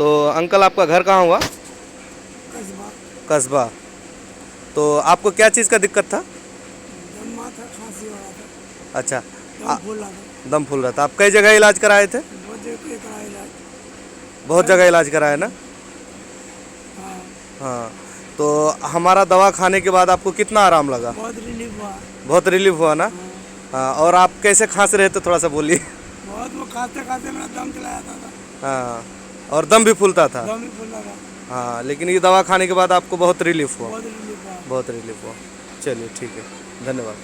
तो अंकल आपका घर कहाँ हुआ? कस्बा। कस्बा। तो आपको क्या चीज़ का दिक्कत था? दमा था, खांसी हो रहा था, अच्छा। दम फूल रहा था। दम फूल रहा था। आप कई जगह इलाज कराए थे? बहुत जगह के कराया इलाज। बहुत जगह इलाज कराया ना? हाँ, हाँ। तो हमारा दवा खाने के बाद आपको कितना आराम लगा? बहुत रिलीफ हुआ। बहुत रिलीफ हुआ ना? हाँ, हाँ। और आप कैसे खांस रहे थे, थोड़ा सा बोलिए। बहुत वो खाते खाते मेरा दम चला जाता था। हाँ। और दम भी फूलता था। दम ही फूल रहा था। हाँ, लेकिन ये दवा खाने के बाद आपको बहुत रिलीफ हुआ। बहुत रिलीफ हुआ। बहुत रिलीफ हुआ। चलिए ठीक है, धन्यवाद।